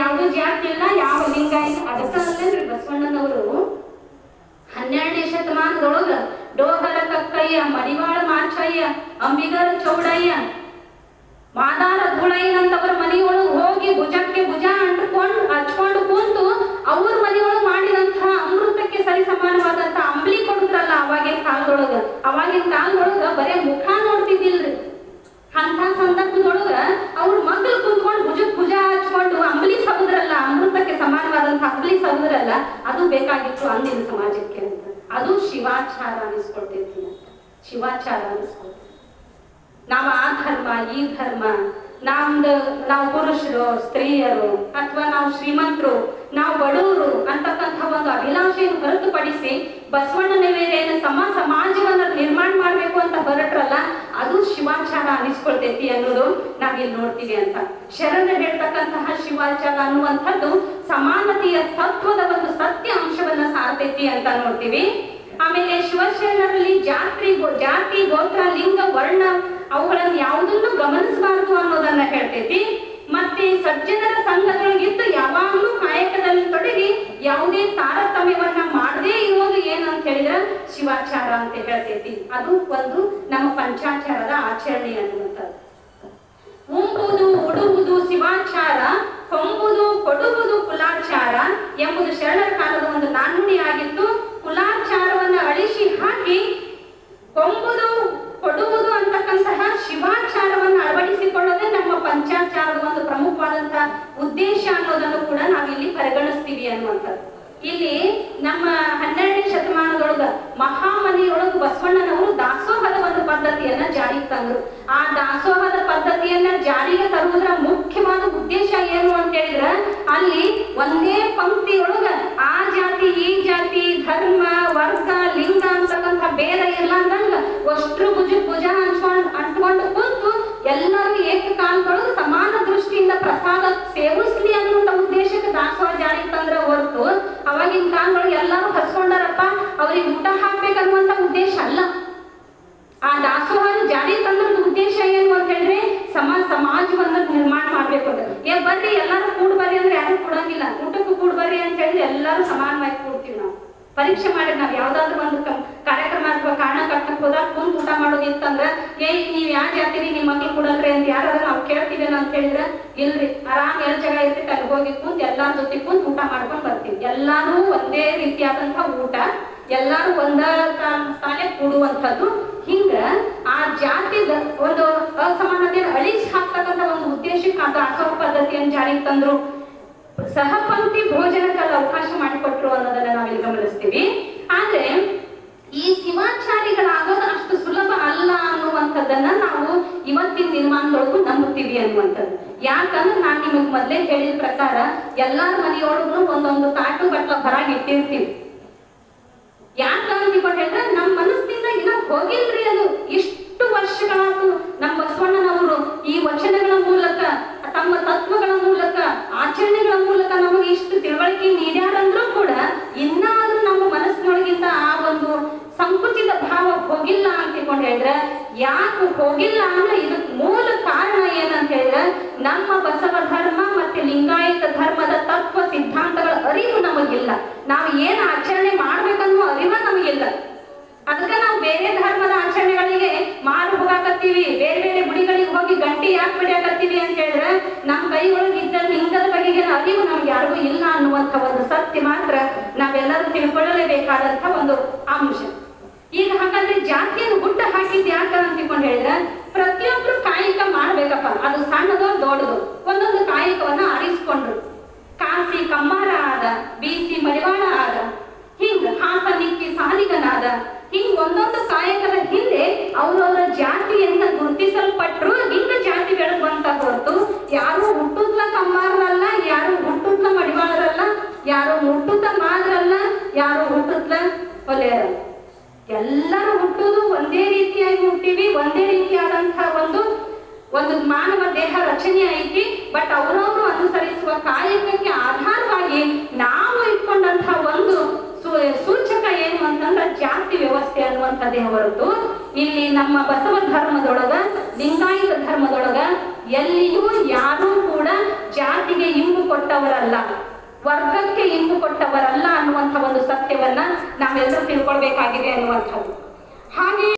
ಯಾವ್ದು ಜಾತಿ ಇಲ್ಲ, ಯಾವ ಲಿಂಗ ಇಲ್ಲ. ಅದಕ್ಕಲ್ಲೇನ್ರಿ ಬಸವಣ್ಣನವರು 12ನೇ ಶತಮಾನದೊಳಗ ಡೋಹರ ಕಕ್ಕಯ್ಯ, ಮಡಿವಾಳ ಮಾಚಯ್ಯ, ಅಂಬಿಗರ ಚೌಡಯ್ಯ, ಮಾದಾರ ಧೂಳಯ್ಯನಂತವರ ಮನೆಯೊಳಗೆ ಹೋಗಿ ಭುಜಕ್ಕೆ ಭುಜ ಹಚ್ಕೊಂಡು ಕುಂತು ಅವ್ರ ಮನೆಯೊಳಗೆ ಮಾಡಿದಂತಹ ಅಮೃತಕ್ಕೆ ಸರಿ ಸಮಾನವಾದಂತ ಅಂಬ್ಲಿ ಕೊಡುದ್ರಲ್ಲ ಅವಾಗಿನ ಕಾಲದೊಳಗ ಬರೇ ಮುಖ ನೋಡ್ತಿದ್ದಿಲ್ರಿ. ಅಂತ ಸಂದರ್ಭದೊಳಗ ಅವ್ರ ಮಕ್ಕಳು ಕುಂತ್ಕೊಂಡು ಭುಜಕ್ಕೆ ಭುಜ ಹಚ್ಕೊಂಡು ಅಂಬ್ಲಿ ಸಬುದ್ರಲ್ಲ, ಅಮೃತಕ್ಕೆ ಸಮಾನವಾದಂತ ಅಂಬ್ಲಿ ಸಬುದ್ರಲ್ಲ, ಅದು ಬೇಕಾಗಿತ್ತು ಅಂದಿನ ಸಮಾಜಕ್ಕೆ ಅಂತ. ಅದು ಶಿವಾಚಾರ ಅನಿಸ್ಕೊಳ್ತೈತಿ. ಶಿವಾಚಾರ ಅನಿಸ್ಕೊಳ್ತೈತಿ. ನಾವು ಆ ಧರ್ಮ ಈ ಧರ್ಮ, ನಾವು ಪುರುಷರು ಸ್ತ್ರೀಯರು ಅಥವಾ ನಾವು ಶ್ರೀಮಂತರು ನಾವು ಬಡವರು ಅಂತಕ್ಕಂಥ ಒಂದು ಅಭಿಲಾಷೆಯನ್ನು ಹೊರತುಪಡಿಸಿ ಬಸವಣ್ಣನೇನು ಸಮಾಜವನ್ನ ನಿರ್ಮಾಣ ಮಾಡ್ಬೇಕು ಅಂತ ಹೊರಟ್ರಲ್ಲ, ಅದು ಶಿವಾಚಾರ ಅನಿಸ್ಕೊಳ್ತೈತಿ ಅನ್ನೋದು ನಾವಿಲ್ಲಿ ನೋಡ್ತೀವಿ ಅಂತ. ಶರಣ ಹೇಳ್ತಕ್ಕಂತಹ ಶಿವಾಚಾರ ಅನ್ನುವಂಥದ್ದು ಸಮಾನತೆಯ ತತ್ವದ ಒಂದು ಸತ್ಯ ಅಂಶವನ್ನ ಸಾರ್ತೈತಿ ಅಂತ ನೋಡ್ತೀವಿ. ಆಮೇಲೆ ಶಿವಶರಣರಲ್ಲಿ ಜಾತಿ ಗೋತ್ರ ಲಿಂಗ ವರ್ಣ ಅವುಗಳನ್ನು ಯಾವುದನ್ನು ಗಮನಿಸಬಾರದು ಅನ್ನೋದನ್ನ ಹೇಳ್ತೈತಿ. ಮತ್ತೆ ಸಜ್ಜನರ ಸಂಘದೊಳಗಿದ್ದು ಯಾವಾಗಲೂ ಕಾಯಕದಲ್ಲಿ ತೊಡಗಿ ಯಾವುದೇ ತಾರತಮ್ಯವನ್ನ ಮಾಡದೇ ಇರೋದು ಏನಂತ ಹೇಳಿದ್ರೆ ಶಿವಾಚಾರ ಅಂತ ಹೇಳ್ತೈತಿ. ಅದು ಒಂದು ನಮ್ಮ ಪಂಚಾಚಾರದ ಆಚರಣೆ ಅನ್ನುವಂಥದ್ದು. ಉಂಬುದು ಉಡುವುದು ಶಿವಾಚಾರ, ಕೊಂಬುದು ಕೊಡುವುದು ಕುಲಾಚಾರ ಎಂಬುದು ಶರಣರ ಕಾಲದ ಒಂದು ನಾಣ್ಣುಡಿ ಆಗಿತ್ತು. ಕುಲಾಚಾರವನ್ನ ಅಳಿಸಿ ಹಾಕಿ ಕೊಂಬುದು ಕೊಡುವುದು ಅಂತಕ್ಕಂತಹ ಶಿವಾಚಾರವನ್ನು ಅಳವಡಿಸಿಕೊಳ್ಳೋದೇ ನಮ್ಮ ಪಂಚಾಚಾರದ ಒಂದು ಪ್ರಮುಖವಾದಂತಹ ಉದ್ದೇಶ ಅನ್ನೋದನ್ನು ಕೂಡ ನಾವಿಲ್ಲಿ ಪರಿಗಣಿಸ್ತೀವಿ ಅನ್ನುವಂಥದ್ದು. ಇಲ್ಲಿ ನಮ್ಮ 12ನೇ ಶತಮಾನದೊಳಗ ಮಹಾಮನಿಯೊಳಗ ಬಸವಣ್ಣನವರು ದಾಸೋಹದ ಒಂದು ಪದ್ಧತಿಯನ್ನ ಜಾರಿಗೆ ತಂದ್ರು. ಆ ದಾಸೋಹದ ಪದ್ಧತಿಯನ್ನ ಜಾರಿಗೆ ತರುವುದರ ಮುಖ್ಯವಾದ ಉದ್ದೇಶ ಏನು ಅಂತ ಹೇಳಿದ್ರ, ಅಲ್ಲಿ ಒಂದೇ ಪಂಕ್ತಿಯೊಳಗ ಆ ಜಾತಿ ಈ ಜಾತಿ ಧರ್ಮ ವರ್ಗ ಲಿಂಗ ಅಂತಕ್ಕಂಥ ಭೇದ ಇರ್ಲಾರ್ದಂಗ ಅಷ್ಟ್ರು ಭುಜ ಅಂಟ್ಕೊಂಡು ಕುಂತು ಎಲ್ಲರೂ ಏಕಕಾಲದೊಳಗೆ ಸಮಾನ ದೃಷ್ಟಿಯಿಂದ ಪ್ರಸಾದ ಸೇವಿಸ್ಲಿ ಅನ್ನುವಂಥ ಉದ್ದೇಶಕ್ಕೆ ದಾಸೋಹ ಜಾರಿಗೆ ತಂದ್ರ ಹೊರತು ಅವಾಗಿನ ಕಾಲದೊಳಗೆ ಎಲ್ಲರೂ ಹಸ್ಕೊಂಡಾರಪ್ಪ ಅವ್ರಿಗೆ ಊಟ ಹಾಕ್ಬೇಕನ್ನುವಂತ ಉದ್ದೇಶ ಅಲ್ಲ. ಆ ದಾಸೋಹನ ಜಾರಿ ತಂದ್ರದ ಉದ್ದೇಶ ಏನು ಅಂತ ಹೇಳಿದ್ರೆ ಸಮಾಜವನ್ನ ನಿರ್ಮಾಣ ಮಾಡ್ಬೇಕು ಅಂತ. ಬರ್ರಿ ಎಲ್ಲಾರು ಕೂಡ್ ಬರ್ರಿ ಅಂದ್ರೆ ಯಾರು ಕೊಡಂಗಿಲ್ಲ. ಊಟಕ್ಕೂ ಕೂಡ್ ಬರ್ರಿ ಅಂತ ಹೇಳಿದ್ರೆ ಎಲ್ಲರೂ ಸಮಾನವಾಗಿ ಕೂಡ್ತೀವಿ. ನಾವು ಪರೀಕ್ಷೆ ಮಾಡಿ ನಾವ್ ಯಾವ್ದಾದ್ರು ಒಂದು ಕಾರ್ಯಕ್ರಮ ಅಥವಾ ಕಾರಣ ಕಟ್ಟಕ್ ಹೋದಾಗ ಕುಂತ್ ಊಟ ಮಾಡೋದಿತ್ತಂದ್ರ ನೀವ್ ಯಾವ ಜಾತಿರಿ ನಿಮ್ ಮಕ್ಳು ಕೊಡಲ್ರಿ ಅಂತ ಯಾರಾದ್ರೂ ನಾವು ಕೇಳ್ತೀವೇನೋ ಅಂತ ಹೇಳಿದ್ರ ಇಲ್ರಿ, ಆರಾಮ್ ಎಲ್ಲ ಜಾಗ ಇರ್ತೈತಿ ಅಲ್ಲಿ ಹೋಗಿ ಕುಂತ್ ಎಲ್ಲಾರ ಜೊತೆ ಕುಂತ್ ಊಟ ಮಾಡ್ಕೊಂಡ್ ಬರ್ತೀವಿ. ಎಲ್ಲಾರು ಒಂದೇ ರೀತಿಯಾದಂತಹ ಊಟ, ಎಲ್ಲಾರು ಒಂದ ತಾನೇ ಕೂಡುವಂಥದ್ದು. ಹಿಂಗ ಆ ಜಾತಿದ ಒಂದು ಅಸಮಾನತೆಯನ್ನು ಅಳಿಸಿ ಹಾಕ್ತಕ್ಕಂಥ ಒಂದು ಉದ್ದೇಶಕ್ಕೆ ಅದು ದಾಸೋಹ ಪದ್ಧತಿಯನ್ನು ಜಾರಿಗೆ ತಂದ್ರು. ಸಹಪಂಕ್ತಿ ಭೋಜನಕ್ಕೆಲ್ಲ ಅವಕಾಶ ಮಾಡಿಕೊಟ್ರು ಅನ್ನೋದನ್ನ ನಾವಿಲ್ಲಿ ಗಮನಿಸ್ತೀವಿ. ಆದ್ರೆ ಈ ಶಿವಾಚಾರಿಗಳಾಗೋದು ಅಷ್ಟು ಸುಲಭ ಅಲ್ಲ ಅನ್ನುವಂಥದ್ದನ್ನ ನಾವು ಇವತ್ತಿನ ದಿನಮಾನದೊಳಗೂ ನಂಬುತ್ತೀವಿ ಅನ್ನುವಂಥದ್ದು. ಯಾಕಂದ್ರೆ ನಾನ್ ನಿಮಗ್ ಮೊದ್ಲೇ ಹೇಳಿದ ಪ್ರಕಾರ ಎಲ್ಲಾರ ಮನೆಯೊಳಗೂ ಒಂದೊಂದು ತಾಟು ಬಟ್ಲ ಹೊರಗೆ ಇಟ್ಟಿರ್ತೀವಿ. ಯಾಕಂತ ಹೇಳಿದ್ರೆ ನಮ್ಮ ಮನಸ್ಸಿನಿಂದ ಇನ್ನ ಹೋಗಿಲ್ರಿ ಅದು. ಇಷ್ಟು ವರ್ಷಗಳಾಯ್ತು ನಮ್ಮ ಬಸವಣ್ಣನವರು ಈ ವಚನಗಳ ಮೂಲಕ ತಮ್ಮ ತತ್ವಗಳ ಮೂಲಕ ಆಚರಣೆಗಳ ಮೂಲಕ ನಮಗೆ ಇಷ್ಟು ತಿಳುವಳಿಕೆ ನೀಡ್ಯಾರಂದ್ರೂ ಕೂಡ ಇನ್ನಾದ್ರೂ ನಮ್ಮ ಮನಸ್ಸಿನೊಳಗಿಂದ ಆ ಒಂದು ಸಂಕುಚಿತ ಭಾವ ಹೋಗಿಲ್ಲ ಅಂತ ಹೇಳಿದ್ರೆ, ಯಾಕೆ ಹೋಗಿಲ್ಲ ಅಂದ್ರೆ ಇದಕ್ಕೆ ಮೂಲ ಕಾರಣ ಏನಂತ ಹೇಳಿದ್ರೆ ನಮ್ಮ ಬಸವ ಧರ್ಮ ಮತ್ತೆ ಲಿಂಗಾಯತ ಧರ್ಮದ ತತ್ವ ಸಿದ್ಧಾಂತಗಳ ಅರಿವು ನಮಗಿಲ್ಲ. ನಾವು ಏನ್ ಆಚರಣೆ ಮಾಡ್ಬೇಕನ್ನುವ ಅರಿವ ನಮಗಿಲ್ಲ. ಅದಕ್ಕೆ ನಾವು ಬೇರೆ ಧರ್ಮದ ಆಚರಣೆಗಳಿಗೆ ಮಾರು ಹೋಗಾಕತ್ತೀವಿ, ಬೇರೆ ಬೇರೆ ಗುಡಿಗಳಿಗೆ ಹೋಗಿ ಗಂಟಿ ಯಾಕೆ ಬಿಡಾಕತ್ತೀವಿ ಅಂತ ಹೇಳಿದ್ರೆ ನಮ್ಮ ಕೈಯೊಳಗೆ ಇದ್ದ ಲಿಂಗದ ಬಗೆಗೆ ಅರಿವು ನಮ್ಗೆ ಯಾರಿಗೂ ಇಲ್ಲ ಅನ್ನುವಂಥ ಒಂದು ಸತ್ಯ ಮಾತ್ರ ನಾವೆಲ್ಲರೂ ತಿಳ್ಕೊಳ್ಳಲೇಬೇಕಾದಂಥ ಒಂದು ಅಂಶ. ಈಗ ಹಾಗಾದ್ರೆ ಜಾತಿಯನ್ನು ಗುಡ್ಡ ಹಾಕಿದ್ ಯಾಕ ಅಂತ ಹೇಳಿದ್ರೆ ಪ್ರತಿಯೊಬ್ರು ಕಾಯಕ ಮಾಡ್ಬೇಕಪ್ಪ, ಅದು ಸಣ್ಣದೋ ದೊಡ್ಡದು ಒಂದೊಂದು ಕಾಯಕವನ್ನ ಆರಿಸ್ಕೊಂಡ್ರು. ಕಾಸಿ ಕಮ್ಮಾರ ಆದ, ಬೀಸಿ ಮಡಿವಾಳ ಆದ, ಹಿಂಗ ಹಾಸನಿಕ್ಕಿ ಸಾಲಿಗನಾದ, ಹಿಂಗ್ ಒಂದೊಂದು ಕಾಯಕದ ಹಿಂದೆ ಅವರವರ ಜಾತಿಯಿಂದ ಗುರುತಿಸಲ್ಪಟ್ರು. ಹಿಂಗ ಜಾತಿ ಬೆಳೆದಂತ ಹೊರತು ಯಾರು ಹುಟ್ಟುದ್ಲ ಕಮ್ಮಾರಲ್ಲ, ಯಾರು ಹುಟ್ಟುದ್ಲ ಮಡಿವಾಳರಲ್ಲ, ಯಾರು ಹುಟ್ಟುತ್ತ ಮಾದ್ರಲ್ಲ, ಯಾರು ಹುಟ್ಟುದ್ಲ ಹೊಲೆಯರಲ್ಲ. ಎಲ್ಲರೂ ಹುಟ್ಟುದು ಒಂದೇ ರೀತಿಯಾಗಿ ಹುಟ್ಟಿವಿ, ಒಂದೇ ರೀತಿಯಾದಂತಹ ಒಂದು ಮಾನವ ದೇಹ ರಚನೆ ಐತಿ. ಬಟ್ ಅವರವರು ಅನುಸರಿಸುವ ಕಾಯಕಕ್ಕೆ ಆಧಾರವಾಗಿ ನಾವು ಇಟ್ಕೊಂಡಂತಹ ಒಂದು ಸೂಚಕ ಏನು ಅಂತಂದ್ರೆ ಜಾತಿ ವ್ಯವಸ್ಥೆ ಅನ್ನುವಂಥದ್ದೇ ಹೊರತು ಇಲ್ಲಿ ನಮ್ಮ ಬಸವ ಧರ್ಮದೊಳಗ ಲಿಂಗಾಯತ ಧರ್ಮದೊಳಗ ಎಲ್ಲಿಯೂ ಯಾರೂ ಕೂಡ ಜಾತಿಗೆ ಇಂಬು ಕೊಟ್ಟ ಕೊಟ್ಟವರಲ್ಲ, ವರ್ಗಕ್ಕೆ ಇಂಪು ಕೊಟ್ಟವರಲ್ಲ ಅನ್ನುವಂಥ ಒಂದು ಸತ್ಯವನ್ನ ನಾವೆಲ್ಲರೂ ತಿಳ್ಕೊಳ್ಬೇಕಾಗಿದೆ ಅನ್ನುವಂಥದ್ದು. ಹಾಗೆ